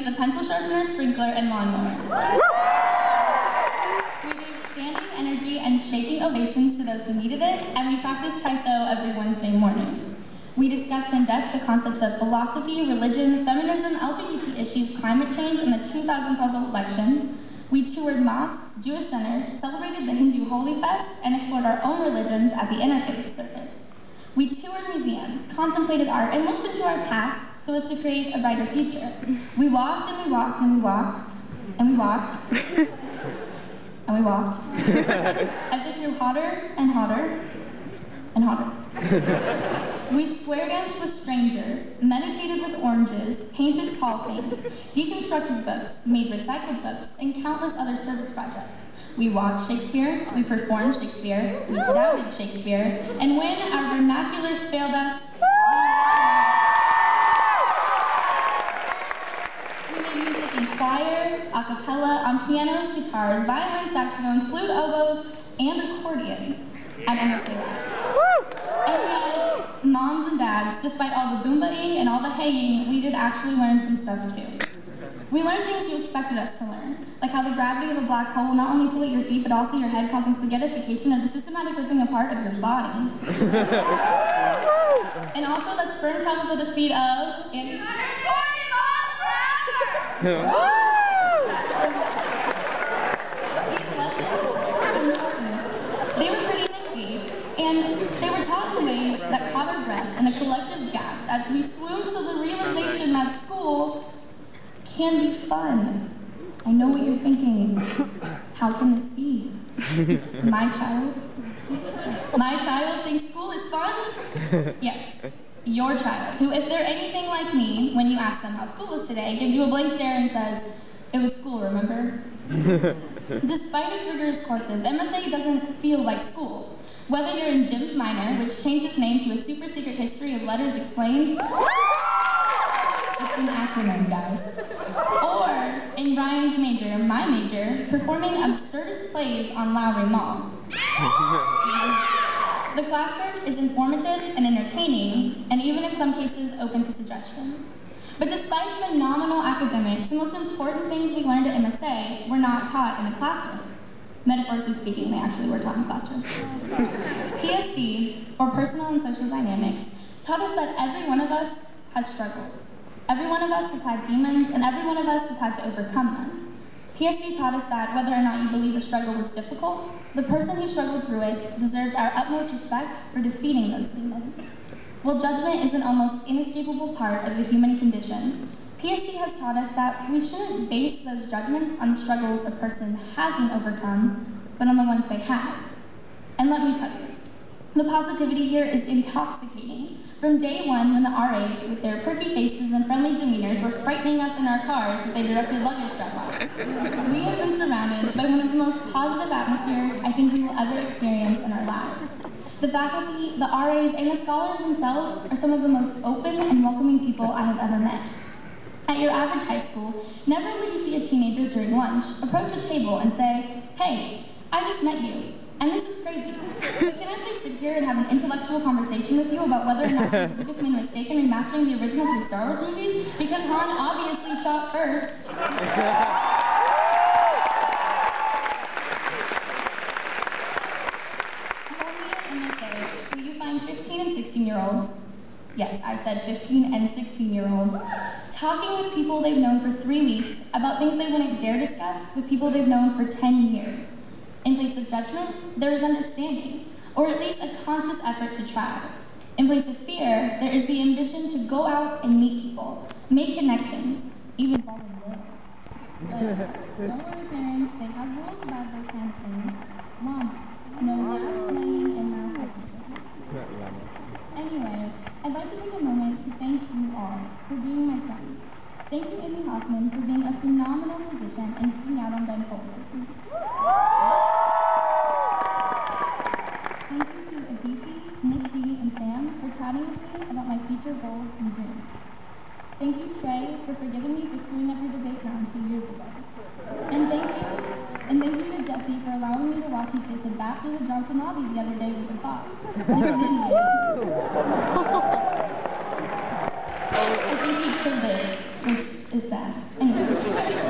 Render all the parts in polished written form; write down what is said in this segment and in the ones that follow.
the pencil sharpener, sprinkler, and lawnmower. We gave standing energy and shaking ovations to those who needed it, and we practiced Taiso every Wednesday morning. We discussed in depth the concepts of philosophy, religion, feminism, LGBT issues, climate change, and the 2012 election. We toured mosques, Jewish centers, celebrated the Hindu Holy Fest, and explored our own religions at the Interfaith Circus. We toured museums, contemplated art, and looked into our past so as to create a brighter future. We walked and we walked and we walked and we walked and we walked as it grew hotter and hotter and hotter. We square danced with strangers, meditated with oranges, painted tall things, deconstructed books, made recycled books, and countless other service projects. We watched Shakespeare, we performed Shakespeare, we doubted Shakespeare, and when our vernaculars failed us, we made music in choir, a cappella, on pianos, guitars, violin, saxophones, flute, oboes, and accordions at MSA Live. And yes, moms and dads, despite all the boomba-ing and all the haying, we did actually learn some stuff too. We learned things you expected us to learn, like how the gravity of a black hole will not only pull at your feet, but also your head, causing spaghettification of the systematic ripping apart of your body. And also that sperm travels at the speed of... 40 miles per hour! These lessons, they were pretty nifty, and they were taught in ways that caught our breath and a collective gasp as we swooned to the realization that school can be fun. I know what you're thinking. How can this be? My child thinks school is fun? Yes, your child, who, if they're anything like me, when you ask them how school was today, gives you a blank stare and says, "It was school, remember?" Despite its rigorous courses, MSA doesn't feel like school. Whether you're in Jim's minor, which changed its name to a super secret history of letters explained, it's an acronym, guys. Or in Ryan's major, my major, performing absurdist plays on Lowry Mall. The classwork is informative and entertaining, and even in some cases open to suggestions. But despite phenomenal academics, the most important things we learned at MSA were not taught in a classroom. Metaphorically speaking, they actually were taught in a classroom. PSD, or personal and social dynamics, taught us that every one of us has struggled. Every one of us has had demons, and every one of us has had to overcome them. PSD taught us that whether or not you believe a struggle was difficult, the person who struggled through it deserves our utmost respect for defeating those demons. While judgment is an almost inescapable part of the human condition, PSD has taught us that we shouldn't base those judgments on the struggles a person hasn't overcome, but on the ones they have. And let me tell you, the positivity here is intoxicating. From day one, when the RAs, with their perky faces and friendly demeanors, were frightening us in our cars as they directed luggage drop-off, we have been surrounded by one of the most positive atmospheres I think we will ever experience in our lives. The faculty, the RAs, and the scholars themselves are some of the most open and welcoming people I have ever met. At your average high school, never will you see a teenager during lunch approach a table and say, "Hey, I just met you, and this is crazy, but can I please sit here and have an intellectual conversation with you about whether or not George Lucas made a mistake in remastering the original 3 Star Wars movies? Because Han obviously shot first." Only at MSA will you find 15 and 16-year-olds, yes, I said 15 and 16-year-olds, talking with people they've known for 3 weeks about things they wouldn't dare discuss with people they've known for 10 years. In place of judgment, there is understanding, or at least a conscious effort to try. In place of fear, there is the ambition to go out and meet people, make connections, even fall in love. But don't worry, parents, they have rules about those kind of things. Mama, no laugh, playing, and malfunction. Anyway, I'd like to take a moment to thank you all for being my friends. Thank you, Amy Hoffman, for being a phenomenal musician and geeking out on Ben Foley. Thank you to Aditi, Nick D, and Sam for chatting with me about my future goals in June. Thank you, Trey, for forgiving me for screwing up your debate round 2 years ago. And thank you to Jesse for allowing me to watch you chase a bat through the Johnson lobby the other day with a fox. You're an idiot. So thank you he killed it, which is sad. Anyways,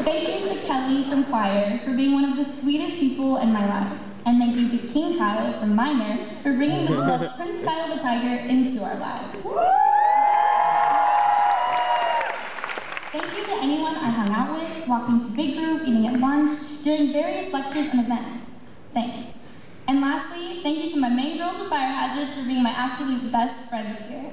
thank you to Kelly from choir for being one of the sweetest people in my life. And thank you to King Kyle from minor for bringing the beloved Prince Kyle the Tiger into our lives. Thank you to anyone I hung out with, walking to big group, eating at lunch, during various lectures and events. Thanks. And lastly, thank you to my main girls of Fire Hazards for being my absolute best friends here.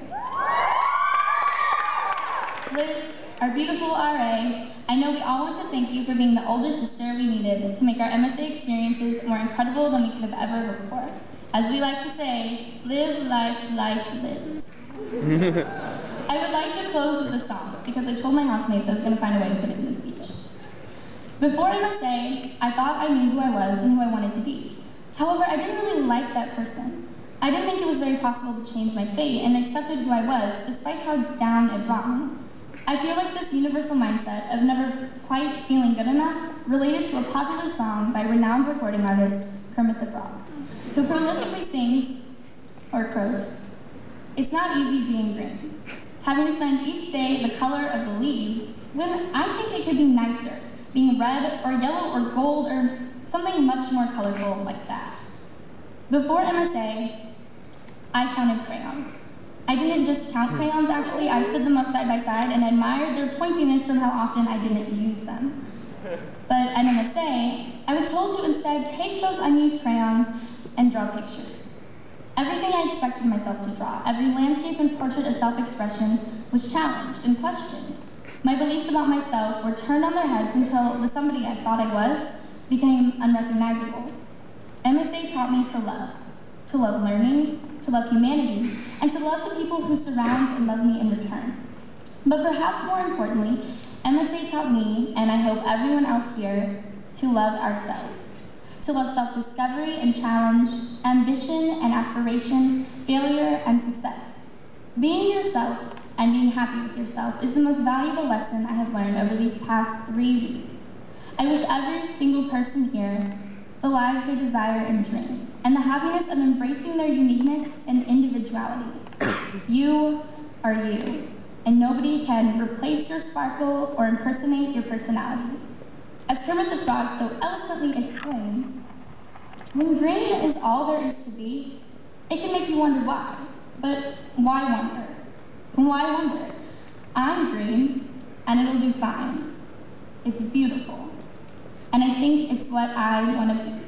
Liz, our beautiful RA, I know we all want to thank you for being the older sister we needed to make our MSA experiences more incredible than we could have ever hoped for. As we like to say, live life like Liz. I would like to close with a song, because I told my housemates I was going to find a way to put it in the speech. Before MSA, I thought I knew who I was and who I wanted to be. However, I didn't really like that person. I didn't think it was very possible to change my fate and accepted who I was, despite how down it brought me. I feel like this universal mindset of never quite feeling good enough related to a popular song by renowned recording artist Kermit the Frog, who prolifically sings, or croaks, "It's not easy being green, having to spend each day the color of the leaves, when I think it could be nicer, being red or yellow or gold or something much more colorful like that." Before MSA, I counted crayons. I didn't just count crayons, actually. I stood them up side by side and admired their pointiness from how often I didn't use them. But at MSA, I was told to instead take those unused crayons and draw pictures. Everything I expected myself to draw, every landscape and portrait of self-expression, was challenged and questioned. My beliefs about myself were turned on their heads until the somebody I thought I was became unrecognizable. MSA taught me to love learning, to love humanity, and to love the people who surround and love me in return. But perhaps more importantly, MSA taught me, and I hope everyone else here, to love ourselves. To love self-discovery and challenge, ambition and aspiration, failure and success. Being yourself and being happy with yourself is the most valuable lesson I have learned over these past 3 weeks. I wish every single person here the lives they desire and dream, and the happiness of embracing their uniqueness and individuality. You are you, and nobody can replace your sparkle or impersonate your personality. As Kermit the Frog so eloquently explains, when green is all there is to be, it can make you wonder why. But why wonder? Why wonder? I'm green, and it'll do fine. It's beautiful. And I think it's what I want to be.